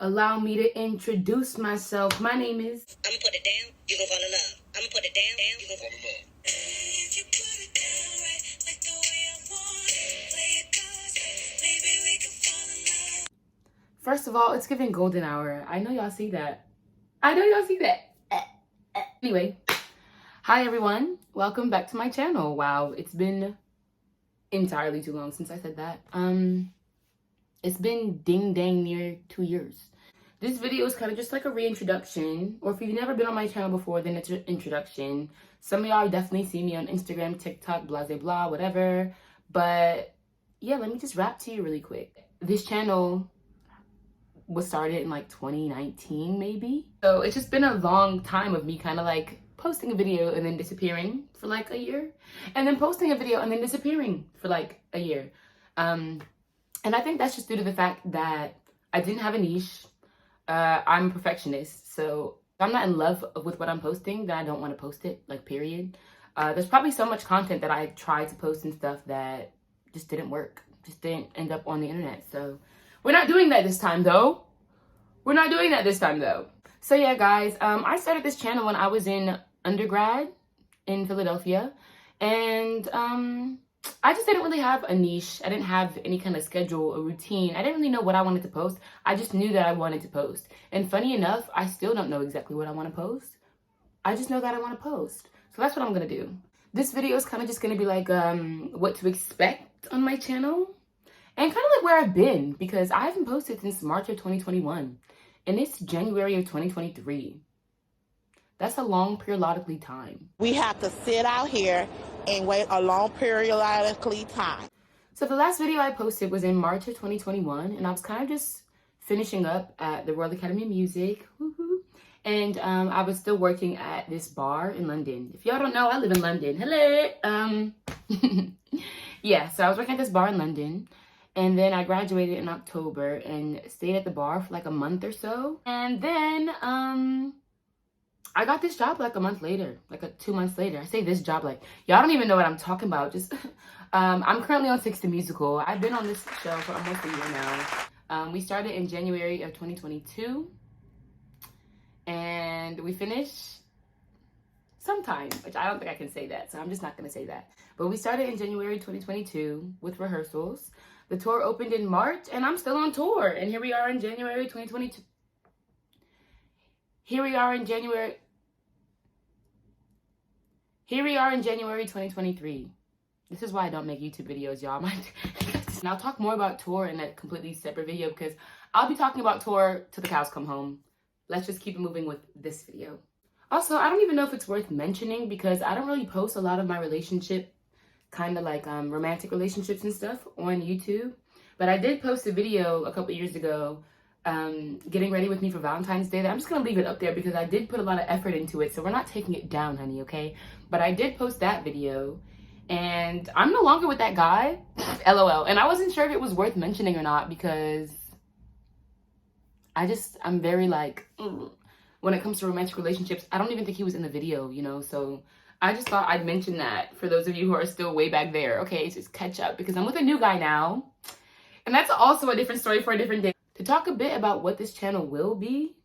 Allow me to introduce myself. My name is... I'm gonna put it down, you gonna fall in love. I'm gonna put it down, you gonna fall in love. If you put it down right, like the way I want it, play it cause maybe we can fall in love. First of all, it's giving golden hour. I know y'all see that. I know y'all see that. Anyway, hi everyone. Welcome back to my channel. Wow, it's been entirely too long since I said that. It's been ding dang near 2 years. This video is kind of just like a reintroduction, or if you've never been on my channel before, then it's an introduction. Some of y'all definitely see me on Instagram, TikTok, blah, blah, blah, whatever. But yeah, let me just rap to you really quick. This channel was started in like 2019, maybe. So it's just been a long time of me kind of like posting a video and then disappearing for like a year. And then posting a video and then disappearing for like a year. And I think that's just due to the fact that I didn't have a niche. I'm a perfectionist, so if I'm not in love with what I'm posting, then I don't want to post it, like, period. There's probably so much content that I tried to post and stuff that just didn't work, just didn't end up on the internet. So we're not doing that this time, though. So yeah, guys, I started this channel when I was in undergrad in Philadelphia, and I just didn't really have a niche. I didn't have any kind of schedule or routine. I didn't really know what I wanted to post. I just knew that I wanted to post. And funny enough, I still don't know exactly what I want to post. I just know that I want to post. So that's what I'm going to do. This video is kind of just going to be like what to expect on my channel. And kind of like where I've been. Because I haven't posted since March of 2021. And it's January of 2023. That's a long periodically time. We have to sit out here and wait a long periodically time. So the last video I posted was in March of 2021, and I was kind of just finishing up at the Royal Academy of Music. Woo-hoo. And I was still working at this bar in London. If y'all don't know, I live in London. Hello. Yeah, so I was working at this bar in London. And then I graduated in October and stayed at the bar for like a month or so. And then I got this job like a month later, like 2 months later. I say this job like, y'all don't even know what I'm talking about. Just, I'm currently on Six the Musical. I've been on this show for almost a year now. We started in January of 2022. And we finished sometime, which I don't think I can say that. So I'm just not going to say that. But we started in January 2022 with rehearsals. The tour opened in March and I'm still on tour. And here we are in January 2022. Here we are in January 2023. This is why I don't make YouTube videos, y'all. And I'll talk more about tour in a completely separate video because I'll be talking about tour till the cows come home. Let's just keep it moving with this video. Also, I don't even know if it's worth mentioning because I don't really post a lot of my relationship, kind of like romantic relationships and stuff on YouTube. But I did post a video a couple years ago getting ready with me for Valentine's Day. I'm just gonna leave it up there because I did put a lot of effort into it, so we're not taking it down, honey, okay? But I did post that video and I'm no longer with that guy. LOL. And I wasn't sure if it was worth mentioning or not because I'm very like when it comes to romantic relationships. I don't even think he was in the video, you know, so I just thought I'd mention that for those of you who are still way back there. Okay, just catch up because I'm with a new guy now, and that's also a different story for a different day. To talk a bit about what this channel will be,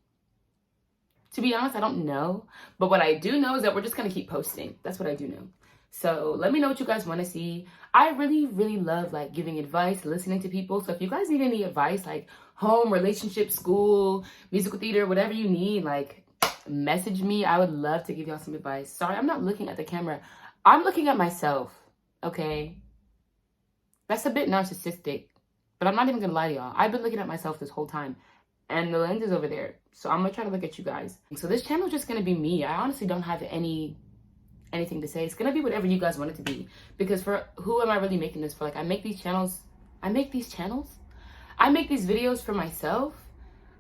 to be honest, I don't know. But what I do know is that we're just going to keep posting. That's what I do know. So let me know what you guys want to see. I really, really love like giving advice, listening to people. So if you guys need any advice, like home, relationship, school, musical theater, whatever you need, like message me. I would love to give y'all some advice. Sorry, I'm not looking at the camera. I'm looking at myself, okay? That's a bit narcissistic. But I'm not even gonna lie to y'all. I've been looking at myself this whole time. And the lens is over there. So I'm gonna try to look at you guys. So this channel is just gonna be me. I honestly don't have anything to say. It's gonna be whatever you guys want it to be. Because for who am I really making this for? Like I make these videos for myself,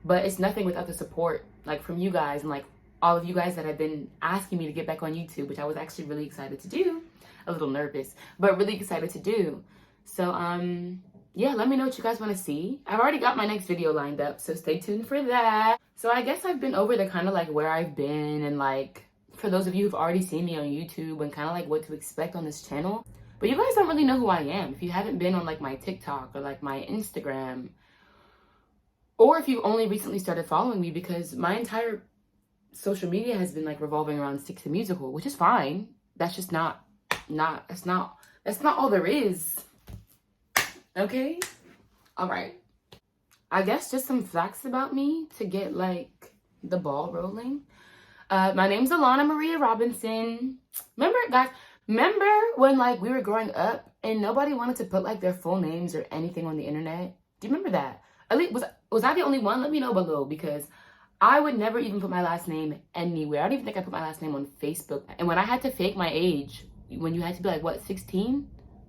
but it's nothing without the support like from you guys and like all of you guys that have been asking me to get back on YouTube, which I was actually really excited to do. A little nervous, but really excited to do. So yeah, let me know what you guys want to see. I've already got my next video lined up, so stay tuned for that. So I guess I've been over the kind of like where I've been and like for those of you who've already seen me on YouTube and kind of like what to expect on this channel. But you guys don't really know who I am. If you haven't been on like my TikTok or like my Instagram Or if you only recently started following me, because my entire social media has been like revolving around Sticks the Musical, which is fine. That's just that's not all there is. Okay? All right. I guess just some facts about me to get like the ball rolling. My name's Alana Maria Robinson. Remember when like we were growing up and nobody wanted to put like their full names or anything on the internet? Do you remember that? At least was I the only one? Let me know below, because I would never even put my last name anywhere. I don't even think I put my last name on Facebook. And when I had to fake my age, when you had to be like, what, 16?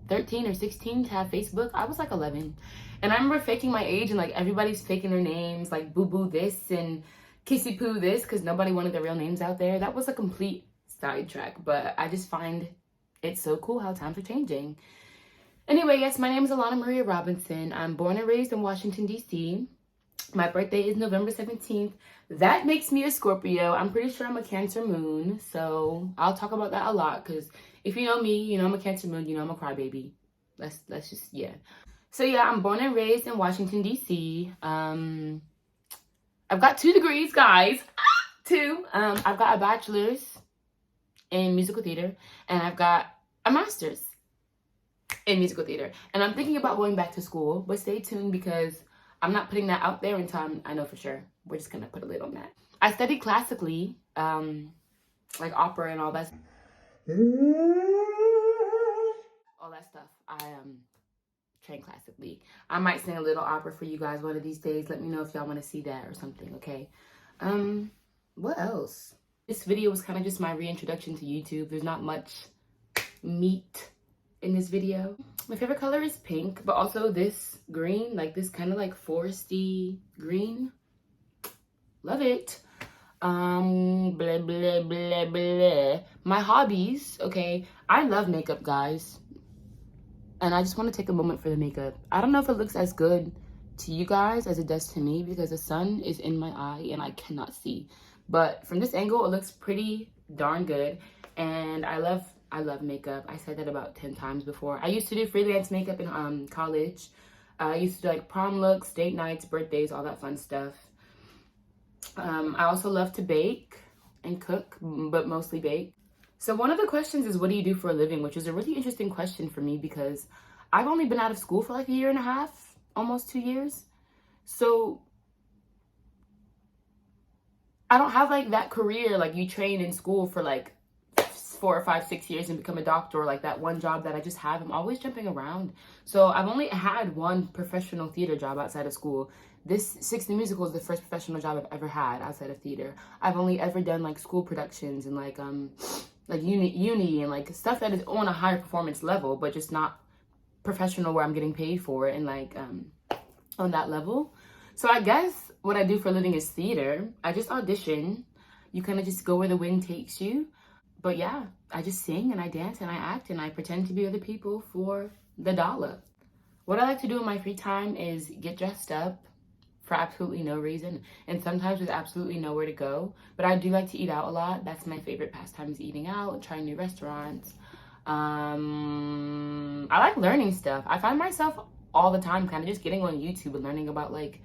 13 or 16 to have Facebook, I was like 11. And I remember faking my age and like everybody's faking their names, like Boo Boo this and Kissy Poo this, because nobody wanted their real names out there. That was a complete sidetrack, but I just find it's so cool how times are changing. Anyway, yes, my name is Alana Maria Robinson. I'm born and raised in Washington, D.C. My birthday is November 17th. That makes me a Scorpio. I'm pretty sure I'm a Cancer moon, so I'll talk about that a lot, because if you know me, you know I'm a Cancer moon, you know I'm a crybaby. Let's just, yeah. So yeah, I'm born and raised in Washington, D.C. I've got 2 degrees, guys. 2. I've got a bachelor's in musical theater, and I've got a master's in musical theater. And I'm thinking about going back to school, but stay tuned, because I'm not putting that out there until I know for sure. We're just gonna put a lid on that. I studied classically, like opera and all that stuff. I train classically. I might sing a little opera for you guys one of these days. Let me know if y'all want to see that or something, okay? What else? This video was kind of just my reintroduction to YouTube. There's not much meat in this video. My favorite color is pink, but also this green, like this kind of like foresty green. Love it. Blah, blah, blah, blah. My hobbies, okay? I love makeup, guys. And I just want to take a moment for the makeup. I don't know if it looks as good to you guys as it does to me, because the sun is in my eye and I cannot see. But from this angle, it looks pretty darn good. And I love makeup. I said that about 10 times before. I used to do freelance makeup in college. I used to do like prom looks, date nights, birthdays, all that fun stuff. I also love to bake and cook, but mostly bake. So one of the questions is, what do you do for a living? Which is a really interesting question for me, because I've only been out of school for like 1.5 years, almost 2 years. So I don't have like that career, like you train in school for like 4 or 5, 6 years and become a doctor, or like that one job that I just have. I'm always jumping around. So I've only had one professional theater job outside of school. This Sticks the Musical is the first professional job I've ever had outside of theater. I've only ever done like school productions and like uni and like stuff that is on a higher performance level, but just not professional where I'm getting paid for it and like on that level. So I guess what I do for a living is theater. I just audition. You kind of just go where the wind takes you. But yeah, I just sing and I dance and I act and I pretend to be other people for the dollar. What I like to do in my free time is get dressed up for absolutely no reason, and sometimes with absolutely nowhere to go. But I do like to eat out a lot. That's my favorite pastime, is eating out and trying new restaurants. I like learning stuff. I find myself all the time kind of just getting on YouTube and learning about like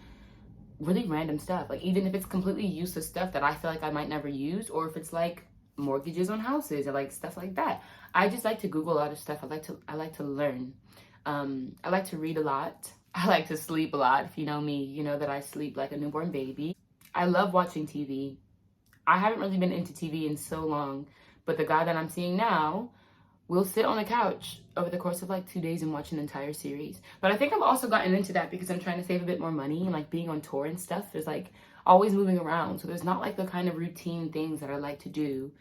really random stuff. Like even if it's completely useless stuff that I feel like I might never use, or if it's like mortgages on houses or like stuff like that. I just like to Google a lot of stuff. I like to learn. I like to read a lot. I like to sleep a lot. If you know me, you know that I sleep like a newborn baby. I love watching TV. I haven't really been into TV in so long, but the guy that I'm seeing now will sit on a couch over the course of like 2 days and watch an entire series. But I think I've also gotten into that because I'm trying to save a bit more money, and like being on tour and stuff, there's like always moving around. So there's not like the kind of routine things that I like to do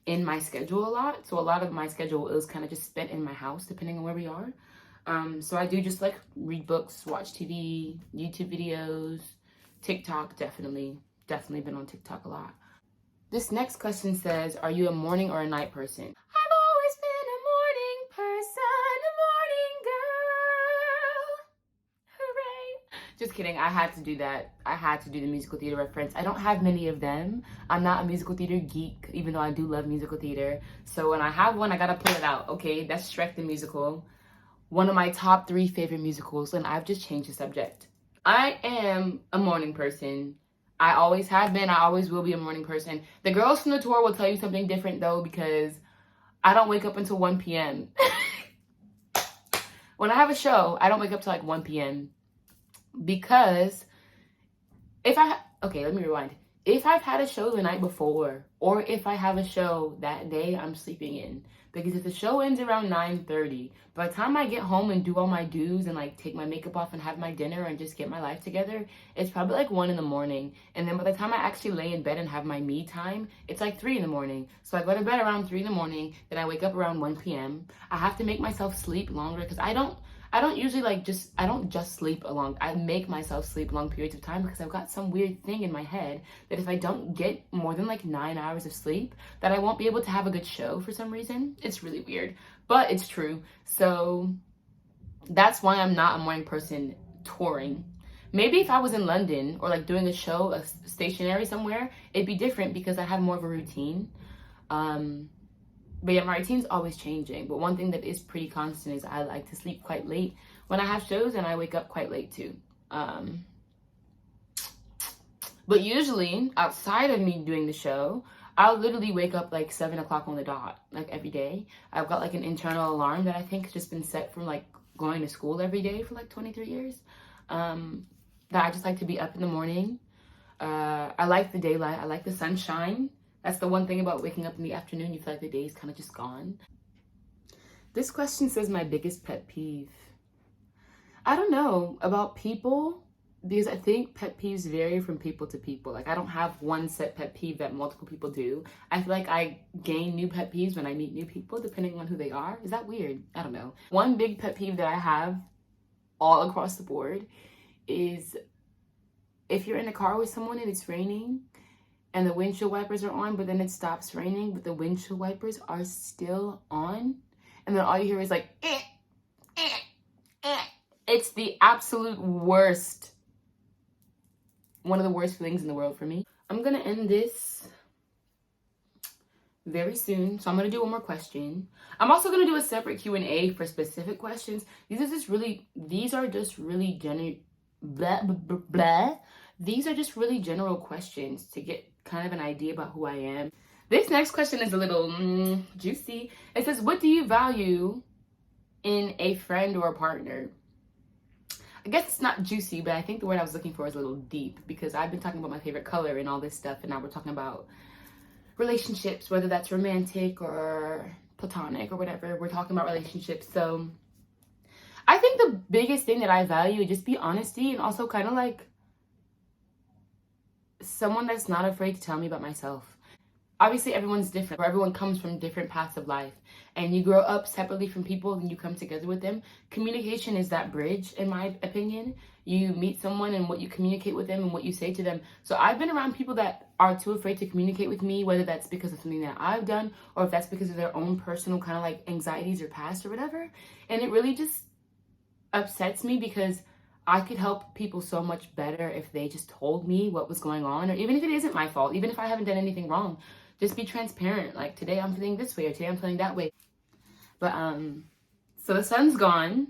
in my schedule a lot. So a lot of my schedule is kind of just spent in my house, depending on where we are. So I do just like read books, watch TV, YouTube videos, TikTok, definitely been on TikTok a lot. This next question says, are you a morning or a night person? I've always been a morning person, a morning girl. Hooray. Just kidding. I had to do that. I had to do the musical theater reference. I don't have many of them. I'm not a musical theater geek, even though I do love musical theater. So when I have one, I gotta pull it out. Okay, that's Shrek the Musical. One of my top 3 favorite musicals, and I've just changed the subject. I am a morning person. I always have been. I always will be a morning person. The girls from the tour will tell you something different though, because I don't wake up until 1 p.m. When I have a show, I don't wake up till like 1 p.m. because okay, let me rewind. If I've had a show the night before, or if I have a show that day, I'm sleeping in. Because if the show ends around 9:30, by the time I get home and do all my do's and like take my makeup off and have my dinner and just get my life together, it's probably like 1 in the morning. And then by the time I actually lay in bed and have my me time, it's like 3 in the morning. So I go to bed around 3 in the morning, then I wake up around 1 p.m. I have to make myself sleep longer because I don't usually I don't just sleep along. I make myself sleep long periods of time because I've got some weird thing in my head that if I don't get more than like 9 hours of sleep, that I won't be able to have a good show for some reason. It's really weird, but it's true. So that's why I'm not a morning person touring. Maybe if I was in London or like doing a show, a stationary somewhere, it'd be different because I have more of a routine. But yeah, my routine's always changing. But one thing that is pretty constant is I like to sleep quite late when I have shows, and I wake up quite late too. But usually, outside of me doing the show, I'll literally wake up like 7 o'clock on the dot, like every day. I've got like an internal alarm that I think has just been set from like going to school every day for like 23 years. That I just like to be up in the morning. I like the daylight. I like the sunshine. That's the one thing about waking up in the afternoon. You feel like the day's kind of just gone. This question says my biggest pet peeve. I don't know about people, because I think pet peeves vary from people to people. Like I don't have one set pet peeve that multiple people do. I feel like I gain new pet peeves when I meet new people, depending on who they are. Is that weird? I don't know. One big pet peeve that I have all across the board is if you're in a car with someone and it's raining, and the windshield wipers are on, but then it stops raining, but the windshield wipers are still on. And then all you hear is like, eh, eh, eh. It's the absolute worst. One of the worst feelings in the world for me. I'm gonna end this very soon. So I'm gonna do one more question. I'm also gonna do a separate Q&A for specific questions. These are just really These are just really general questions to get kind of an idea about who I am. This next question is a little juicy. It says, what do you value in a friend or a partner? I guess it's not juicy, but I think the word I was looking for is a little deep, because I've been talking about my favorite color and all this stuff, and now we're talking about relationships, whether that's romantic or platonic or whatever. We're talking about relationships. So I think the biggest thing that I value would just be honesty, and also kind of like someone that's not afraid to tell me about myself. Obviously, everyone's different. Everyone comes from different paths of life, and you grow up separately from people and you come together with them. Communication is that bridge, in my opinion. You meet someone and what you communicate with them and what you say to them. So I've been around people that are too afraid to communicate with me, whether that's because of something that I've done or if that's because of their own personal kind of like anxieties or past or whatever. And it really just upsets me, because I could help people so much better if they just told me what was going on, or even if it isn't my fault, even if I haven't done anything wrong, just be transparent. Like, today I'm feeling this way, or today I'm feeling that way. But so the sun's gone,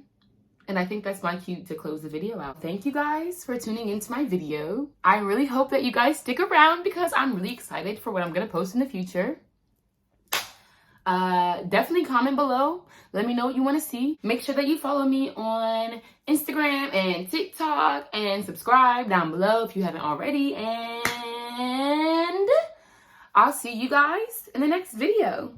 and I think that's my cue to close the video out. Thank you guys for tuning into my video. I really hope that you guys stick around, because I'm really excited for what I'm gonna post in the future. Definitely comment below. Let me know what you want to see. Make sure that you follow me on Instagram and TikTok, and subscribe down below if you haven't already. And I'll see you guys in the next video.